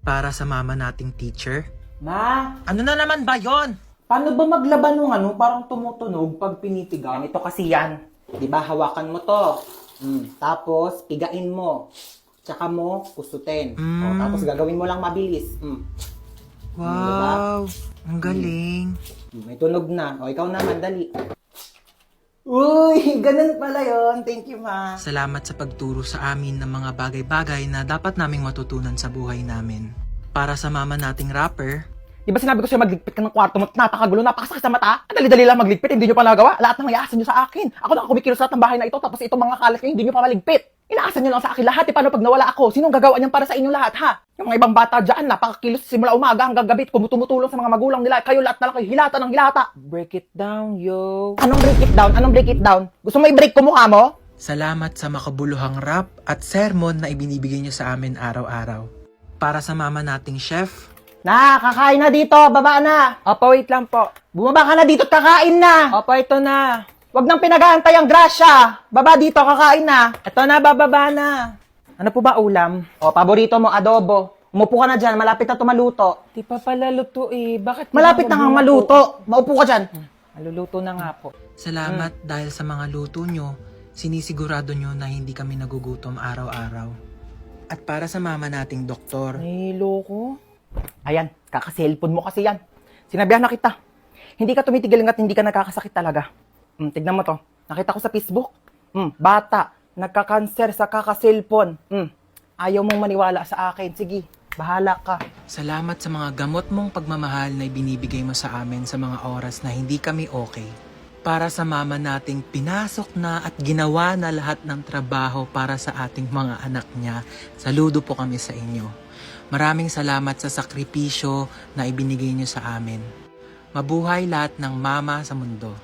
Para sa mama nating teacher. Ma, Ano na naman ba yon? paano ba maglaban ng parang tumutunog pag pinitigan? Ito kasi yan. Di ba, hawakan mo to. Tapos, pigain mo. Tsaka mo, kusutin. O, tapos gagawin mo lang mabilis. Wow, ang galing. May tunog na. O, ikaw naman, dali. Uy, ganun pala yon. Thank you, ma. Salamat sa pagturo sa amin ng mga bagay-bagay na dapat naming matutunan sa buhay namin. Para sa mama nating rapper, Di ba sinabi ko sa'yo magligpit ka ng kwarto mo? Napakagulo, napakasakit sa mata. Ang dali-dali lang magligpit, hindi nyo pa nagawa. Lahat ng iaasan nyo sa akin. Ako na kumikilos lahat ng bahay na ito, tapos itong mga kalat nyo, hindi nyo pa maligpit. Inaasan nyo lang sa akin lahat. Paano pag nawala ako? Sinong gagawa niyan para sa inyong lahat, ha? Yung mga ibang bata dyan, napakakilos simula umaga hanggang gabi, tumutulong sa mga magulang nila. Kayo lahat na lang kayo, hilata ng hilata. Break it down, yo. Anong break it down? Anong break it down? Gusto mo i-break ko mukha mo? salamat sa makabuluhang rap at sermon na ibinibigay niyo sa amin araw-araw. Para sa mama nating chef, Kakain na dito, baba na. Opo, wait lang po. Bumaba ka na dito at kakain na. Opo, ito na. Huwag nang pinag-aantay ang grasya. Baba dito, kakain na. Ito na, bababa na. Ano po ba ulam? O, paborito mo, adobo. Umupo ka na dyan, malapit na tumaluto. Di pa pala luto eh. Bakit? Malapit na kang maluto. Maupo ka dyan. Maluluto na nga po. salamat dahil sa mga luto nyo, sinisigurado nyo na hindi kami nagugutom araw-araw. At para sa mama nating doktor, Nilo ko. Ayan, kaka-cellphone mo kasi yan. Sinabihan na kita. Hindi ka tumitigil hanggat hindi ka nagkakasakit talaga. Tignan mo to. Nakita ko sa Facebook. Bata, nagka-cancer sa kaka-cellphone. Ayaw mong maniwala sa akin. Sige, bahala ka. salamat sa mga gamot mong pagmamahal na ibinibigay mo sa amin sa mga oras na hindi kami okay. Para sa mama nating pinasok na at ginawa na lahat ng trabaho para sa ating mga anak niya, saludo po kami sa inyo. Maraming salamat sa sakripisyo na ibinigay niyo sa amin. Mabuhay lahat ng mama sa mundo.